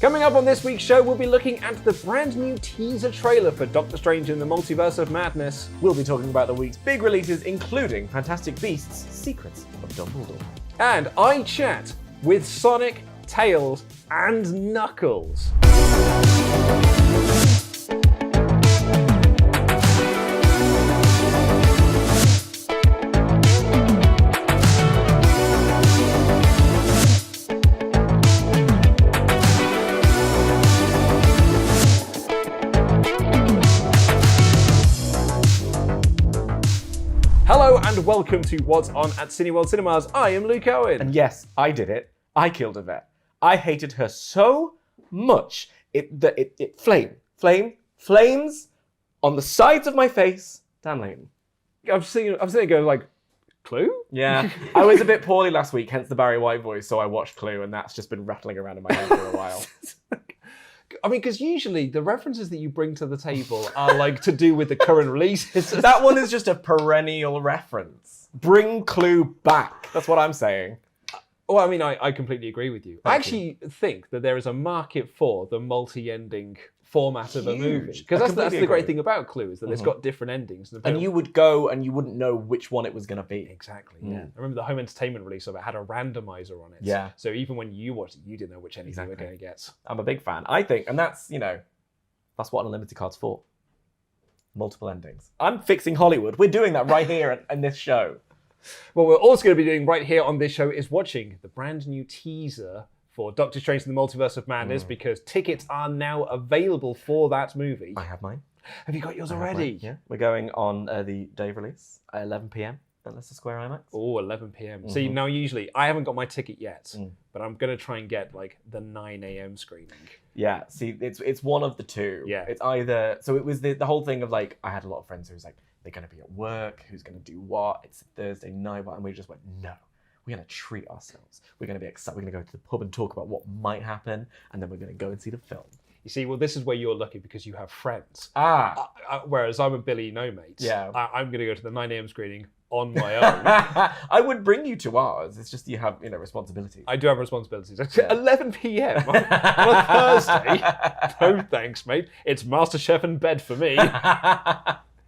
Coming up on this week's show, we'll be looking at the brand new teaser trailer for Doctor Strange in the Multiverse of Madness. We'll be talking about the week's big releases, including Fantastic Beasts: Secrets of Dumbledore. And I chat with Sonic, Tails, and Knuckles. Hello and welcome to What's On at Cineworld Cinemas. I am Luke Owen. And yes, I did it. I killed a vet. I hated her so much. It flames on the sides of my face. Damn Leighton. I've seen it go like, Clue? Yeah. I was a bit poorly last week, hence the Barry White voice, so I watched Clue, and that's just been rattling around in my head for a while. I mean, because usually the references that you bring to the table are like to do with the current releases. That one is just a perennial reference. Bring Clue back. That's what I'm saying. Well, I mean, I completely agree with you. I actually think that there is a market for the multi-ending format of a movie. Because that's the great thing about Clue, is that it's got different endings. And you would go and you wouldn't know which one it was going to be. Exactly, yeah. I remember the home entertainment release of it had a randomizer on it. Yeah. So even when you watched it, you didn't know which ending you were going to get. I'm a big fan. I think, and that's what Unlimited Card's for. Multiple endings. I'm fixing Hollywood. We're doing that right here in this show. What we're also going to be doing right here on this show is watching the brand new teaser for Doctor Strange in the Multiverse of Madness, because tickets are now available for that movie. I have mine. Have you got yours already? Yeah. We're going on the day of release at 11 p.m. at Leicester Square IMAX. Oh, 11 p.m. See, now usually, I haven't got my ticket yet, but I'm going to try and get like the 9 a.m. screening. Yeah, see, it's one of the two. Yeah. It's either, so it was the whole thing of like, I had a lot of friends who was like, they're going to be at work, who's going to do what, it's a Thursday night, and we just went, no, we're going to treat ourselves. We're going to be excited, we're going to go to the pub and talk about what might happen, and then we're going to go and see the film. You see, well, this is where you're lucky because you have friends. Whereas I'm a Billy No Mate. Yeah. I'm going to go to the 9 a.m. screening on my own. I would bring you to ours. It's just you have, responsibilities. I do have responsibilities. 11 p.m. on a Thursday. No thanks, mate. It's MasterChef and bed for me.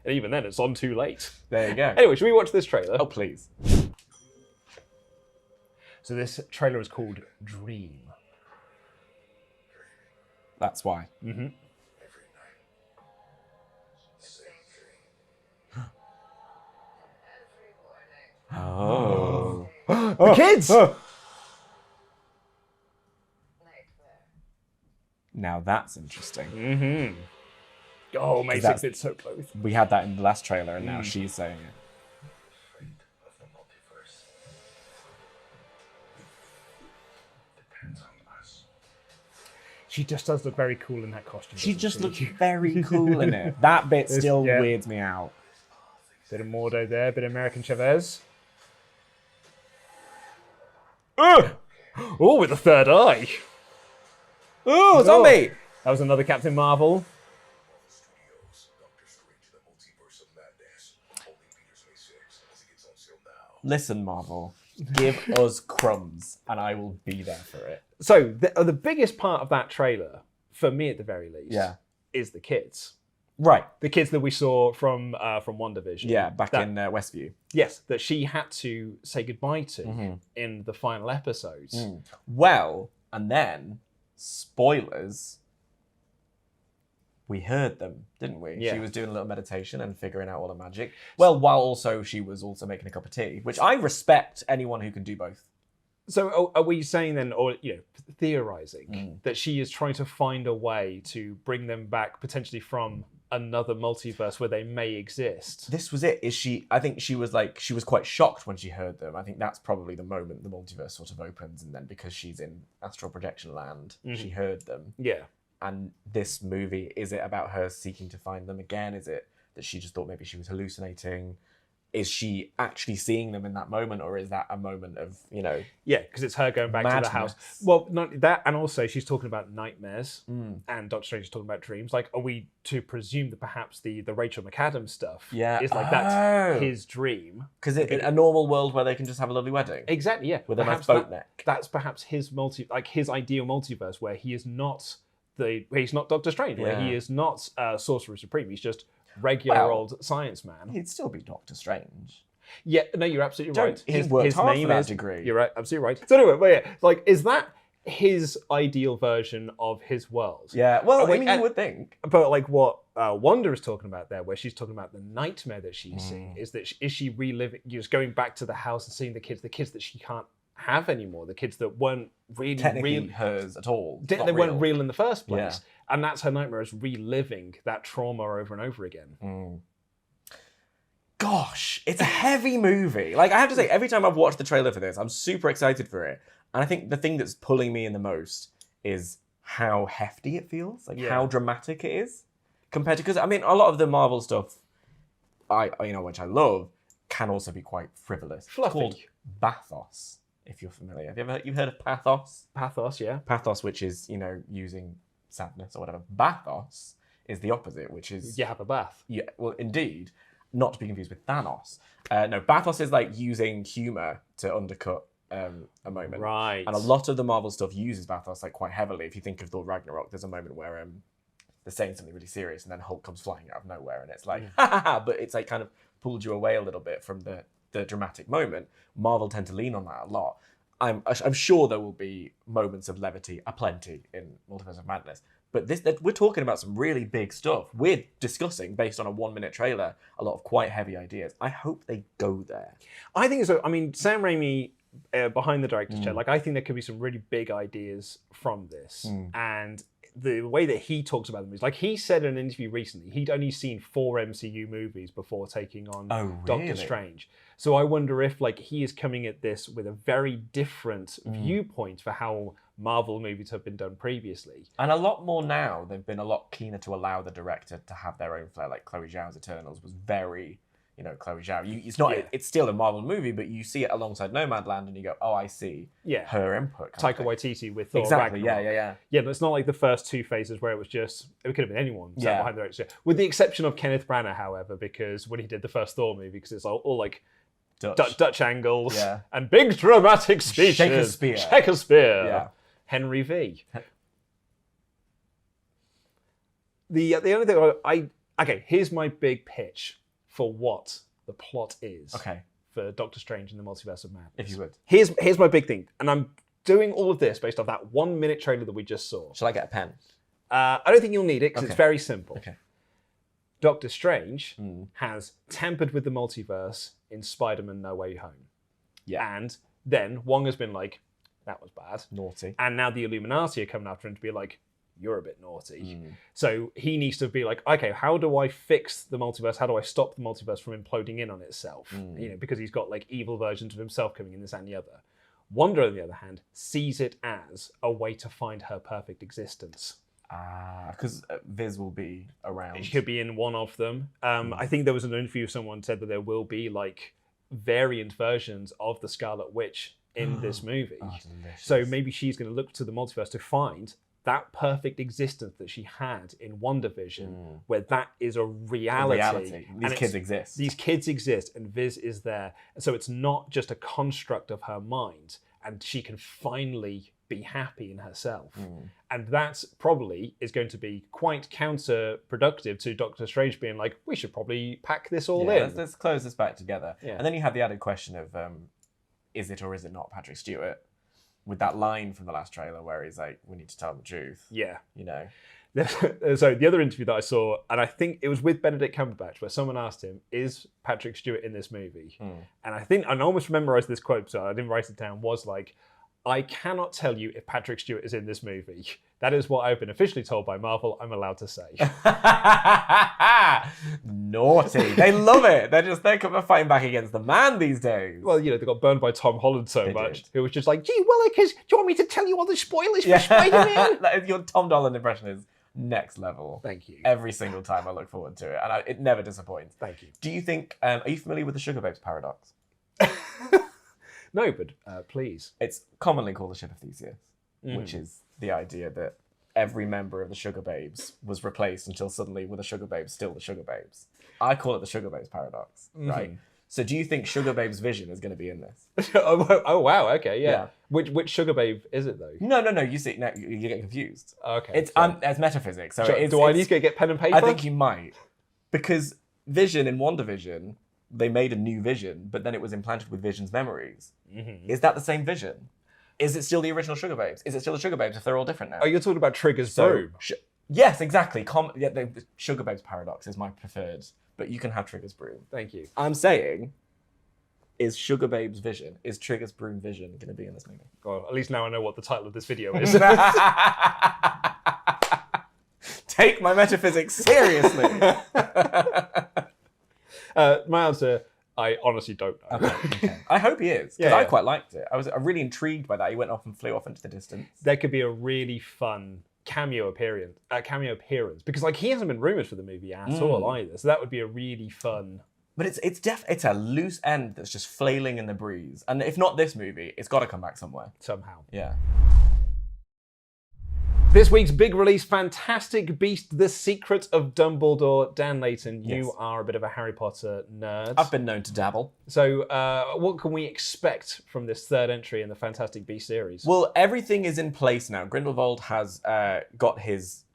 And even then, it's on too late. There you go. Anyway, should we watch this trailer? Oh, please. So this trailer is called Dream. That's why. Mm-hmm. Oh. The kids! Now that's interesting. Mm-hmm. Oh, mate, it's so close. We had that in the last trailer, and now she's saying it. Fate of the multiverse depends on us. She just does look very cool in that costume. She just looks very cool in it. That bit still weirds me out. Bit of Mordo there, bit of American Chavez. Oh, with a third eye. Oh, zombie! That was another Captain Marvel. Studios, Doctor Strange in the Multiverse of Madness. Only Peter's May 6 as it gets on sale now. Listen, Marvel, give us crumbs, and I will be there for it. So the biggest part of that trailer, for me at the very least, is the kids. Right. The kids that we saw from WandaVision. Yeah, back in Westview. Yes, that she had to say goodbye to in the final episodes. Well, and then, spoilers, we heard them, didn't we? Yeah. She was doing a little meditation and figuring out all the magic. Well, while also she was also making a cup of tea, which I respect anyone who can do both. So are we saying then, or theorizing, that she is trying to find a way to bring them back potentially from another multiverse where they may exist? This was it. I think she was quite shocked when she heard them. I think that's probably the moment the multiverse sort of opens, and then because she's in astral projection land, she heard them. Yeah. And this movie, is it about her seeking to find them again? Is it that she just thought maybe she was hallucinating? is she actually seeing them in that moment, or is that a moment of, Yeah, because it's her going back to the house. Madness. Well, not that, and also she's talking about nightmares, and Doctor Strange is talking about dreams. Like, are we to presume that perhaps the Rachel McAdams stuff is like that's his dream? Because in a normal world where they can just have a lovely wedding. Exactly, yeah. With a nice boat neck. That's perhaps his his ideal multiverse where he is not he's not Doctor Strange, where he is not Sorcerer Supreme. He's just regular old science man. He'd still be Doctor Strange. Yeah, no, you're absolutely right. He worked hard for that degree. You're right, absolutely right. So anyway, but yeah, like, is that his ideal version of his world? Yeah, well, you would think. But like what Wanda is talking about there, where she's talking about the nightmare that she's seeing, is that is she reliving, just going back to the house and seeing the kids that she can't have anymore, the kids that weren't really technically hers at all. They weren't real in the first place. Yeah. And that's her nightmare, is reliving that trauma over and over again. Gosh, it's a heavy movie. Like, I have to say, every time I've watched the trailer for this, I'm super excited for it. And I think the thing that's pulling me in the most is how hefty it feels, like how dramatic it is. Compared to, because I mean, a lot of the Marvel stuff, which I love, can also be quite frivolous. Fluffy. It's called bathos, if you're familiar. Have you heard of pathos? Pathos, yeah. Pathos, which is, using sadness or whatever. Bathos is the opposite, which is... You have a bath. Yeah, well, indeed. Not to be confused with Thanos. No, bathos is like using humor to undercut a moment. Right. And a lot of the Marvel stuff uses bathos like quite heavily. If you think of Thor Ragnarok, there's a moment where they're saying something really serious and then Hulk comes flying out of nowhere and it's like, ha ha ha, but it's like kind of pulled you away a little bit from the dramatic moment. Marvel tend to lean on that a lot. I'm sure there will be moments of levity aplenty in Multiverse of Madness, but we're talking about some really big stuff. We're discussing, based on a 1-minute trailer, a lot of quite heavy ideas. I hope they go there. I think so. I mean, Sam Raimi, behind the director's chair, like, I think there could be some really big ideas from this. And the way that he talks about them is, like, he said in an interview recently, he'd only seen 4 MCU movies before taking on Doctor Strange. So I wonder if, like, he is coming at this with a very different viewpoint for how Marvel movies have been done previously. And a lot more now. They've been a lot keener to allow the director to have their own flair. Like Chloe Zhao's Eternals was very... Chloe Zhao. It's still a Marvel movie, but you see it alongside Nomadland, and you go, "Oh, I see." Yeah. Her input. Taika Waititi with Thor exactly. Ragnarok. Yeah. Yeah, but it's not like the first 2 phases where it was just it could have been anyone sat behind the director, with the exception of Kenneth Branagh, however, because when he did the first Thor movie, because it's all like Dutch angles and big dramatic speeches. Shakespeare. Yeah. Henry V. The only thing here's my big pitch for what the plot is for Doctor Strange in the Multiverse of Madness. If you would. Here's my big thing. And I'm doing all of this based off that 1-minute trailer that we just saw. Shall I get a pen? I don't think you'll need it because it's very simple. Okay. Doctor Strange has tampered with the multiverse in Spider-Man No Way Home. Yeah. And then Wong has been like, that was bad. Naughty. And now the Illuminati are coming after him to be like, you're a bit naughty. So he needs to be like, okay, how do I fix the multiverse? How do I stop the multiverse from imploding in on itself? Because he's got like evil versions of himself coming in, this and the other. Wanda, on the other hand, sees it as a way to find her perfect existence. Because Viz will be around. She could be in one of them. I think there was an interview, someone said that there will be like variant versions of the Scarlet Witch in this movie. So maybe she's going to look to the multiverse to find that perfect existence that she had in WandaVision, where that is a reality. These kids exist. These kids exist, and Viz is there. So it's not just a construct of her mind, and she can finally be happy in herself. And that's probably is going to be quite counterproductive to Doctor Strange being like, we should probably pack this all in. Let's close this back together. And then you have the added question of, is it or is it not Patrick Stewart? With that line from the last trailer where he's like, we need to tell the truth. Yeah. So the other interview that I saw, and I think it was with Benedict Cumberbatch, where someone asked him, is Patrick Stewart in this movie? And I almost memorized this quote, so I didn't write it down, was like, I cannot tell you if Patrick Stewart is in this movie. That is what I've been officially told by Marvel I'm allowed to say. Naughty. They love it. They're fighting back against the man these days. Well, they got burned by Tom Holland so much. It was just like, gee, Willikers, do you want me to tell you all the spoilers for Spider-Man? Your Tom Holland impression is next level. Thank you. Every single time I look forward to it, and it never disappoints. Thank you. Do you think? Are you familiar with the Sugar Babes paradox? No, but please. It's commonly called the ship of Theseus, which is the idea that every member of the Sugar Babes was replaced until suddenly were the Sugar Babes still the Sugar Babes. I call it the Sugar Babes paradox, right? So do you think Sugar Babe's vision is going to be in this? Oh wow, okay, yeah. Yeah. Which Sugar Babe is it though? No. You see, now you're getting confused. Okay. It's metaphysics. So do I need to get pen and paper? I think you might, because Vision in WandaVision, they made a new Vision, but then it was implanted with Vision's memories. Is that the same Vision? Is it still the original Sugar Babes? Is it still the Sugar Babes if they're all different now? Oh, you're talking about Trigger's broom. Yes, exactly. The Sugar Babes paradox is my preferred, but you can have Trigger's broom. Thank you. I'm saying, is Sugar Babe's vision, is Trigger's broom vision going to be in this movie? Well, at least now I know what the title of this video is. Take my metaphysics seriously. My answer, I honestly don't know. Okay. I hope he is, because Yeah, I yeah. quite liked it. I was really intrigued by that. He went off and flew off into the distance. There could be a really fun cameo appearance because like he hasn't been rumored for the movie at all either. So that would be a really fun. But it's a loose end that's just flailing in the breeze. And if not this movie, it's got to come back somewhere. Somehow. Yeah. This week's big release, Fantastic Beast: The Secret of Dumbledore. Dan Layton, you Yes. are a bit of a Harry Potter nerd. I've been known to dabble. So what can we expect from this third entry in the Fantastic Beast series? Well, everything is in place now. Grindelwald has got his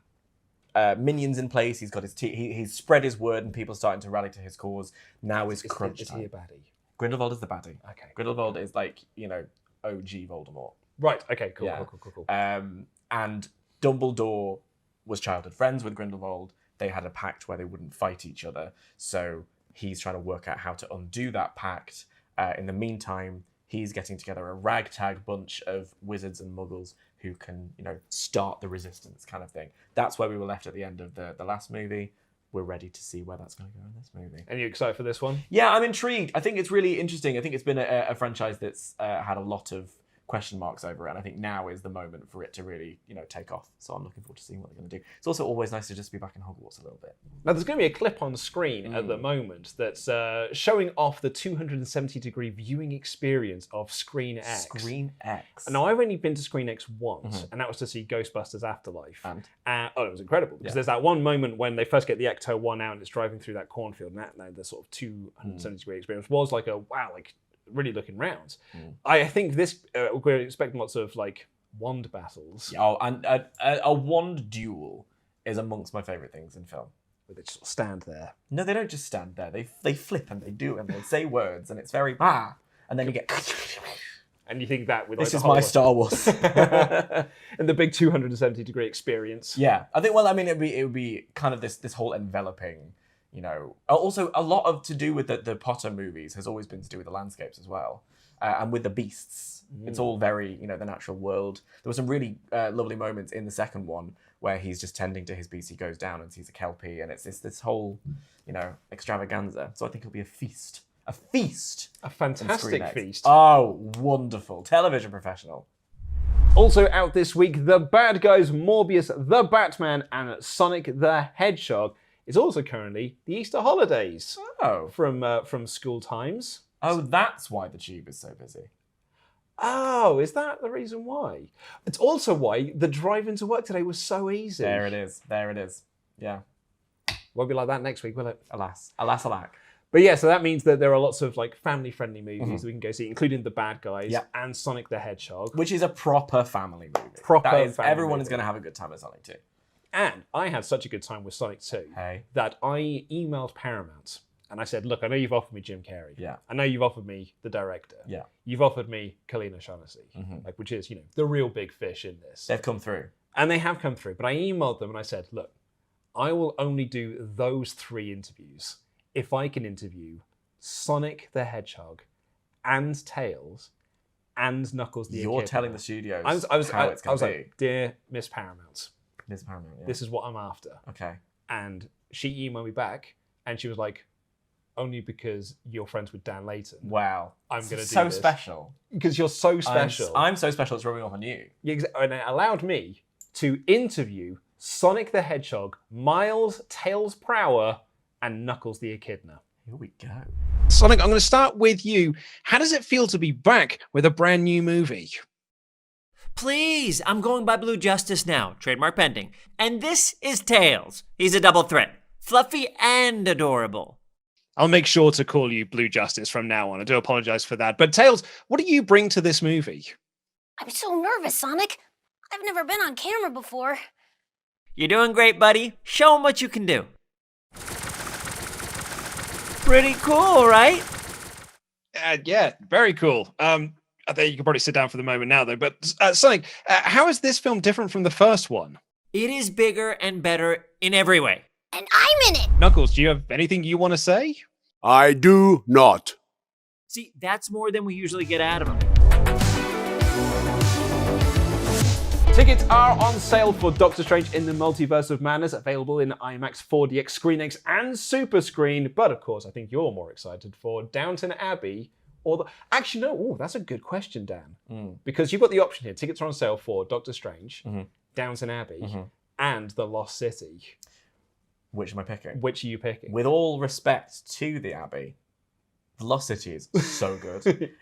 minions in place. He's got his he's spread his word, and people are starting to rally to his cause. Now is crunch is time. he a baddie? Grindelwald is the baddie. Okay. Grindelwald is like, OG Voldemort. Right, okay, cool, Yeah. cool. And Dumbledore was childhood friends with Grindelwald. They had a pact where they wouldn't fight each other. So he's trying to work out how to undo that pact. In the meantime, he's getting together a ragtag bunch of wizards and muggles who can, start the resistance kind of thing. That's where we were left at the end of the last movie. We're ready to see where that's going to go in this movie. And you excited for this one? Yeah, I'm intrigued. I think it's really interesting. I think it's been a franchise that's had a lot of question marks over it, and I think now is the moment for it to really, take off. So I'm looking forward to seeing what they're going to do. It's also always nice to just be back in Hogwarts a little bit. Now, there's going to be a clip on screen at the moment that's showing off the 270-degree viewing experience of Screen X. Screen X. Now, I've only been to Screen X once, and that was to see Ghostbusters Afterlife. And? It was incredible, because there's that one moment when they first get the Ecto-1 out and it's driving through that cornfield, and that the sort of 270-degree experience was like a, wow, like really looking round. I think this, we're expecting lots of like wand battles. Oh, and a wand duel is amongst my favourite things in film. Where they just sort of stand there. No, they don't just stand there. They flip and they do and they say words, and it's very and then you get. And you think that with This like, is my Star Wars. and the big 270-degree experience. Yeah, I think. Well, I mean, it would be kind of this whole enveloping. Also a lot of to do with the Potter movies has always been to do with the landscapes as well, and with the beasts. It's all very the natural world. There were some really lovely moments in the second one where he's just tending to his beast. He goes down and sees a kelpie, and it's this whole extravaganza. So I think it'll be a feast. A feast. A fantastic feast. Oh, wonderful. Television professional. Also out this week, The Bad Guys, Morbius, The Batman, and Sonic the Hedgehog. It's also currently the Easter holidays from school times. Oh, that's why the tube is so busy. Oh, is that the reason why? It's also why the drive into work today was so easy. There it is. Yeah. Won't be like that next week, will it? Alas, alack. But yeah, so that means that there are lots of like family-friendly movies that we can go see, including The Bad Guys and Sonic the Hedgehog. Which is a proper family movie. Everyone is going to have a good time at Sonic 2. And I had such a good time with Sonic 2 that I emailed Paramount and I said, look, I know you've offered me Jim Carrey. Yeah. I know you've offered me the director. Yeah. You've offered me Kalina Shaughnessy, which is, the real big fish in this. They've come through. And they have come through. But I emailed them and I said, look, I will only do those 3 interviews if I can interview Sonic the Hedgehog and Tails and Knuckles the Echidna. You're telling the studios I was be. like, dear Miss Paramount, Miss Paramount, yeah. this is what I'm after. Okay. And she emailed me back and she was like, only because you're friends with Dan Layton. Wow. I'm going to do so this. special. Because you're so special. I'm so special it's rubbing off on you. Yeah, and it allowed me to interview Sonic the Hedgehog, Miles, Tails Prower, and Knuckles the Echidna. Here we go. Sonic, I'm going to start with you. How does it feel to be back with a brand new movie? Please, I'm going by Blue Justice now, trademark pending. And this is Tails. He's a double threat, fluffy and adorable. I'll make sure to call you Blue Justice from now on. I do apologize for that. But Tails, what do you bring to this movie? I'm so nervous, Sonic. I've never been on camera before. You're doing great, buddy. Show him what you can do. Pretty cool, right? Yeah, very cool. I think you can probably sit down for the moment now, though. But Sonic, how is this film different from the first one? It is bigger and better in every way. And I'm in it! Knuckles, do you have anything you want to say? I do not. See, that's more than we usually get out of him. Tickets are on sale for Doctor Strange in the Multiverse of Madness, available in IMAX, 4DX, ScreenX, and Super Screen. But of course, I think you're more excited for Downton Abbey or the... Actually, no. Oh, that's a good question, Dan. Because you've got the option here. Tickets are on sale for Doctor Strange, Downton Abbey, and The Lost City. Which am I picking? Which are you picking? With all respect to the Abbey, The Lost City is so good.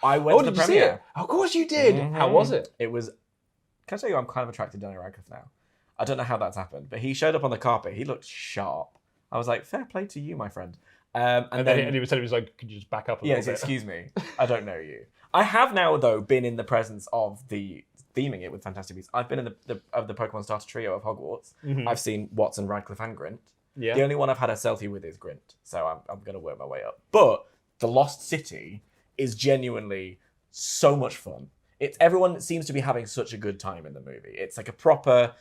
I went to the did you see premiere. it? Of course you did. How was it? It was. Can I tell you, I'm kind of attracted to Daniel Radcliffe now. I don't know how that's happened, but he showed up on the carpet. He looked sharp. I was like, fair play to you, my friend. And then he was telling me, like, could you just back up a little bit? Excuse me. I don't know you. I have now, though, been in the presence of the theming it with Fantastic Beasts. I've been in the Pokemon Starter Trio of Hogwarts. I've seen Watson, Radcliffe, and Grint. Yeah. The only one I've had a selfie with is Grint, so I'm going to work my way up. But The Lost City is genuinely so much fun. Everyone seems to be having such a good time in the movie. It's like a proper,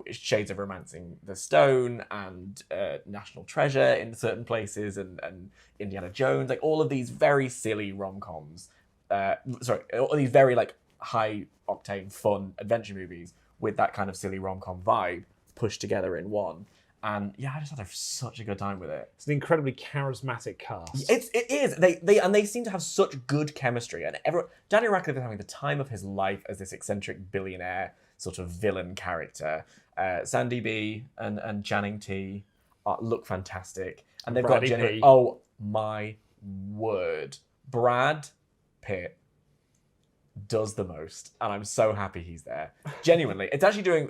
shades of Romancing the Stone and National Treasure in certain places and Indiana Jones, like all of these very silly rom-coms. All these very like high octane fun adventure movies with that kind of silly rom-com vibe pushed together in one. And yeah, I just had such a good time with it. It's an incredibly charismatic cast. It is. They seem to have such good chemistry, and Daniel Radcliffe is having the time of his life as this eccentric billionaire sort of villain character. Sandy B and Channing T look fantastic, and they've got oh my word, Brad Pitt does the most, and I'm so happy he's there. Genuinely, it's actually doing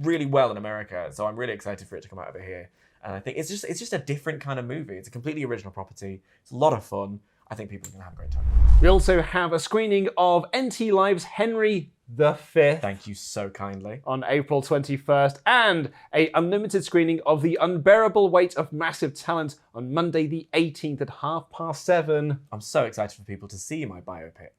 really well in America, so I'm really excited for it to come out over here. And I think it's just a different kind of movie. It's a completely original property. It's a lot of fun. I think people are going to have a great time. We also have a screening of NT Live's Henry V. Thank you so kindly. On April 21st, and a unlimited screening of The Unbearable Weight of Massive Talent on Monday the 18th at 7:30. I'm so excited for people to see my biopic.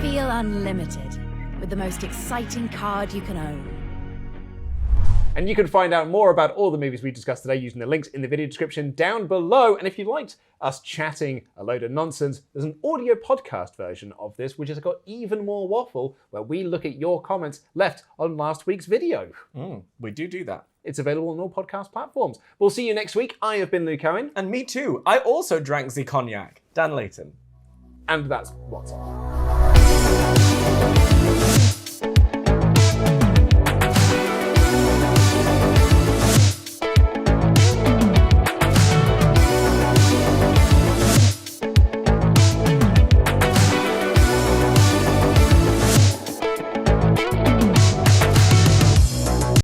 Feel unlimited with the most exciting card you can own. And you can find out more about all the movies we discussed today using the links in the video description down below. And if you liked us chatting a load of nonsense, there's an audio podcast version of this, which has got even more waffle, where we look at your comments left on last week's video. We do that. It's available on all podcast platforms. We'll see you next week. I have been Luke Owen. And me too. I also drank the cognac. Dan Layton. And that's what's on.